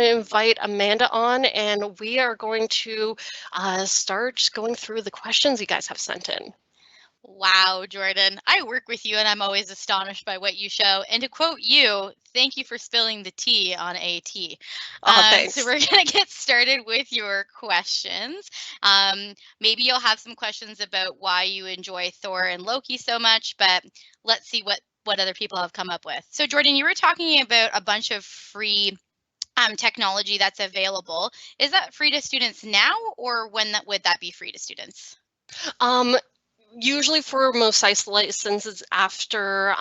to invite Amanda on, and we are going to start just going through the questions you guys have sent in. Wow, Jordyn, I work with you and I'm always astonished by what you show. And to quote you, thank you for spilling the tea on AT. Thanks. So we're going to get started with your questions. Maybe you'll have some questions about why you enjoy Thor and Loki so much, but let's see what other people have come up with. So Jordyn, you were talking about a bunch of free technology that's available. Is that free to students now, or when would that be free to students? Usually for most site licenses, after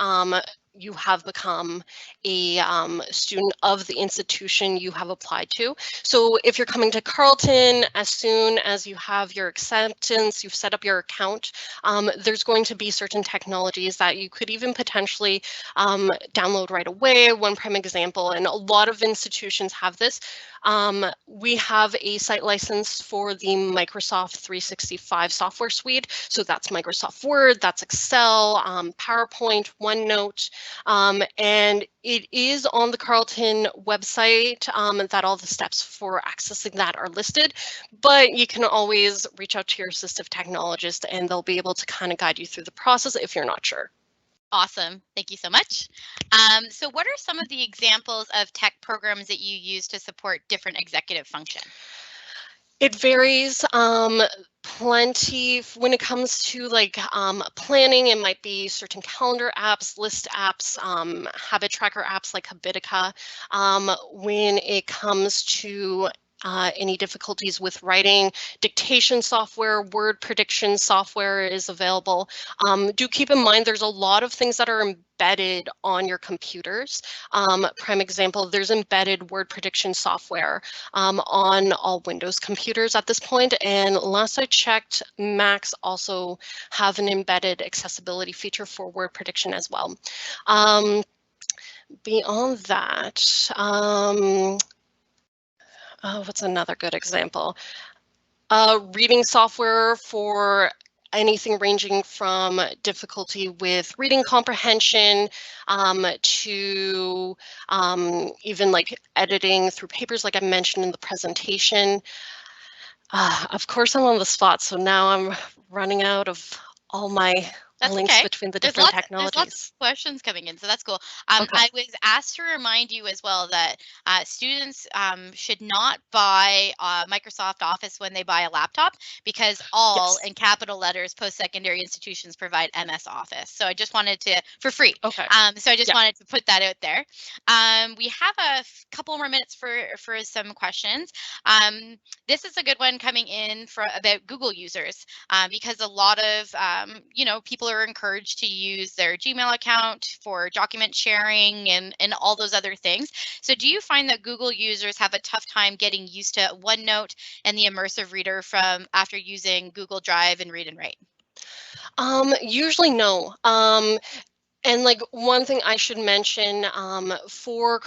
you have become a student of the institution you have applied to. So if you're coming to Carleton, as soon as you have your acceptance, you've set up your account, there's going to be certain technologies that you could even potentially download right away. One prime example, and a lot of institutions have this. We have a site license for the Microsoft 365 software suite. So that's Microsoft Word, that's Excel, PowerPoint, OneNote, and it is on the Carleton website that all the steps for accessing that are listed, but you can always reach out to your assistive technologist and they'll be able to kind of guide you through the process if you're not sure. Awesome. Thank you so much. So what are some of the examples of tech programs that you use to support different executive function? It varies plenty when it comes to like planning. It might be certain calendar apps, list apps, habit tracker apps like Habitica. When it comes to any difficulties with writing, dictation software, word prediction software is available. Do keep in mind there's a lot of things that are embedded on your computers. Prime example, there's embedded word prediction software on all Windows computers at this point. And last I checked, Macs also have an embedded accessibility feature for word prediction as well. Beyond that, what's another good example? Reading software for anything ranging from difficulty with reading comprehension to even like editing through papers like I mentioned in the presentation. Of course, I'm on the spot, so now I'm running out of all my links between the different technologies. There's lots of questions coming in, so that's cool. I was asked to remind you as well that students should not buy Microsoft Office when they buy a laptop, because all in capital letters post-secondary institutions provide MS Office. So I just wanted to, for free. So I just wanted to put that out there. We have a couple more minutes for some questions. This is a good one coming in about Google users, because a lot of people are encouraged to use their Gmail account for document sharing and all those other things. So do you find that Google users have a tough time getting used to OneNote and the Immersive Reader from after using Google Drive and Read and Write? Usually no. And like one thing I should mention for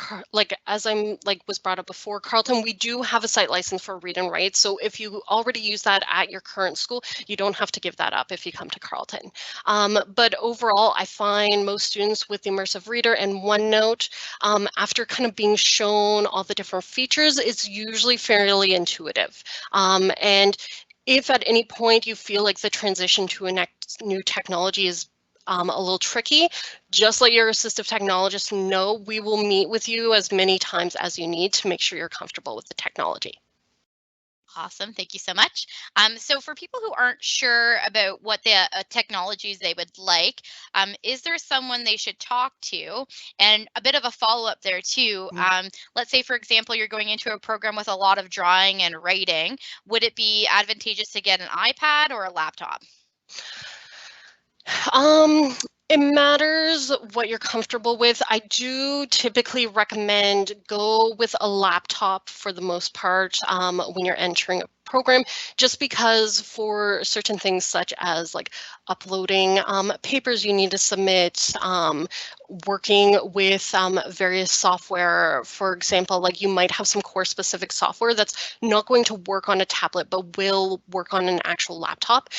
as I'm was brought up before, Carleton, we do have a site license for Read and Write. So if you already use that at your current school, you don't have to give that up if you come to Carleton. But overall, I find most students with the Immersive Reader and OneNote, after kind of being shown all the different features, it's usually fairly intuitive. And if at any point you feel like the transition to a new technology is a little tricky, just let your assistive technologist know. We will meet with you as many times as you need to make sure you're comfortable with the technology. Awesome. Thank you so much. So for people who aren't sure about what the technologies they would like, is there someone they should talk to? And a bit of a follow-up there too. Let's say, for example, you're going into a program with a lot of drawing and writing. Would it be advantageous to get an iPad or a laptop? It matters what you're comfortable with. I do typically recommend go with a laptop for the most part when you're entering a program, just because for certain things such as like uploading papers you need to submit, working with various software. For example, like you might have some course specific software that's not going to work on a tablet, but will work on an actual laptop.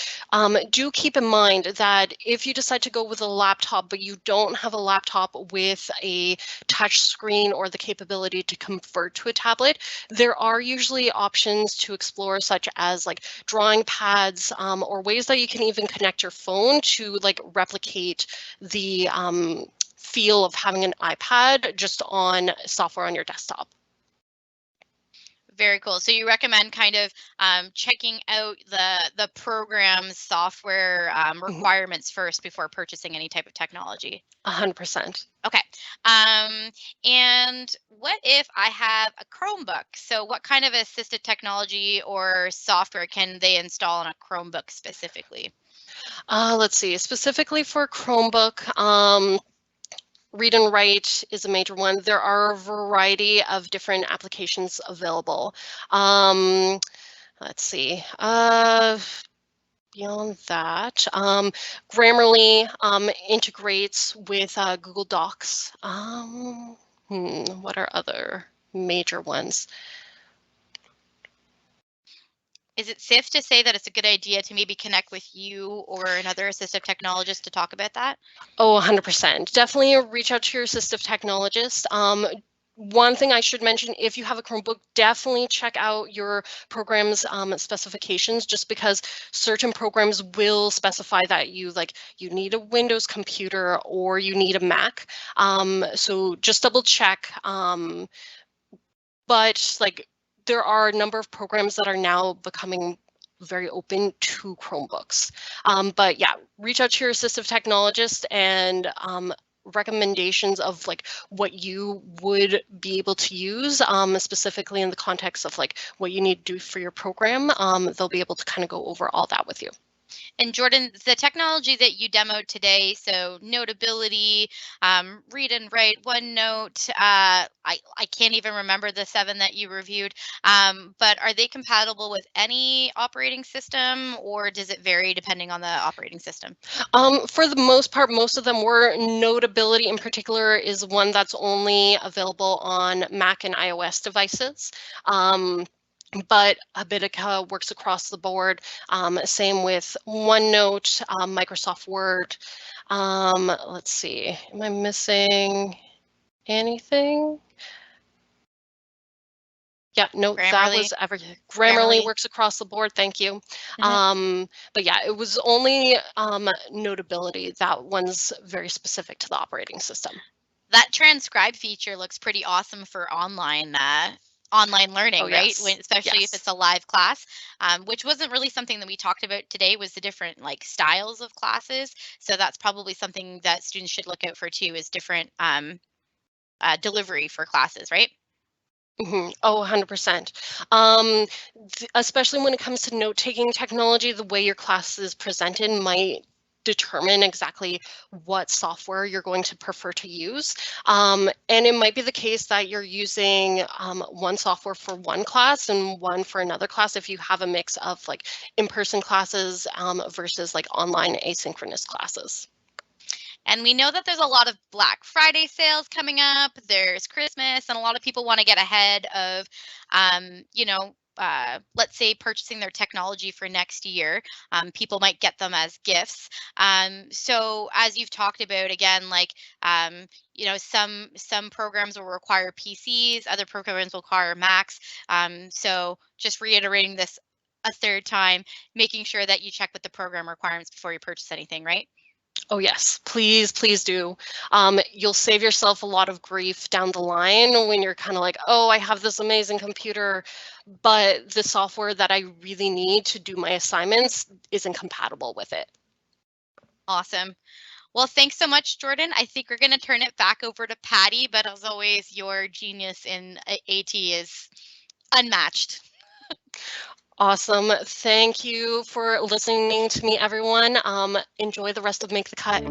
Do keep in mind that if you decide to go with a laptop, but you don't have a laptop with a touch screen or the capability to convert to a tablet, there are usually options to explore, such as like drawing pads or ways that you can even connect your phone to like replicate the feel of having an iPad just on software on your desktop. Very cool. So you recommend kind of checking out the program's software requirements first before purchasing any type of technology. 100%. Okay. And what if I have a Chromebook? So what kind of assistive technology or software can they install on a Chromebook specifically? Let's see, specifically for Chromebook, read and write is a major one. There are a variety of different applications available. Let's see. Beyond that, Grammarly integrates with Google Docs. What are other major ones? Is it safe to say that it's a good idea to maybe connect with you or another assistive technologist to talk about that? Oh, 100%. Definitely reach out to your assistive technologist. One thing I should mention, if you have a Chromebook, definitely check out your program's specifications, just because certain programs will specify that you need a Windows computer or you need a Mac. So just double check. But like there are a number of programs that are now becoming very open to Chromebooks. But yeah, reach out to your assistive technologist and recommendations of like what you would be able to use specifically in the context of like what you need to do for your program. They'll be able to kind of go over all that with you. And Jordyn, the technology that you demoed today, so Notability, Read and Write, OneNote, I can't even remember the 7 that you reviewed, but are they compatible with any operating system, or does it vary depending on the operating system? For the most part, most of them were. Notability in particular is one that's only available on Mac and iOS devices. But Habitica works across the board. Same with OneNote, Microsoft Word. Let's see, am I missing anything? Yeah, no, that was everything. Grammarly works across the board. Thank you. But yeah, it was only Notability. That one's very specific to the operating system. That transcribe feature looks pretty awesome for online learning, right? Especially if it's a live class, which wasn't really something that we talked about today, was the different like styles of classes. So that's probably something that students should look out for too, is different delivery for classes, right? Oh, 100%. Especially when it comes to note-taking technology, the way your class is presented might determine exactly what software you're going to prefer to use. And it might be the case that you're using one software for one class and one for another class if you have a mix of like in-person classes versus like online asynchronous classes. And we know that there's a lot of Black Friday sales coming up. There's Christmas, and a lot of people want to get ahead of, let's say purchasing their technology for next year. People might get them as gifts. So as you've talked about, again, like, some programs will require PCs, other programs will require Macs. So just reiterating this a third time, making sure that you check with the program requirements before you purchase anything, right? Oh yes, please, please do. You'll save yourself a lot of grief down the line when you're kind of like, oh, I have this amazing computer, but the software that I really need to do my assignments isn't compatible with it. Awesome. Well, thanks so much, Jordyn. I think we're going to turn it back over to Patty, but as always, your genius in AT is unmatched. Awesome. Thank you for listening to me, everyone. Enjoy the rest of Make the Cut.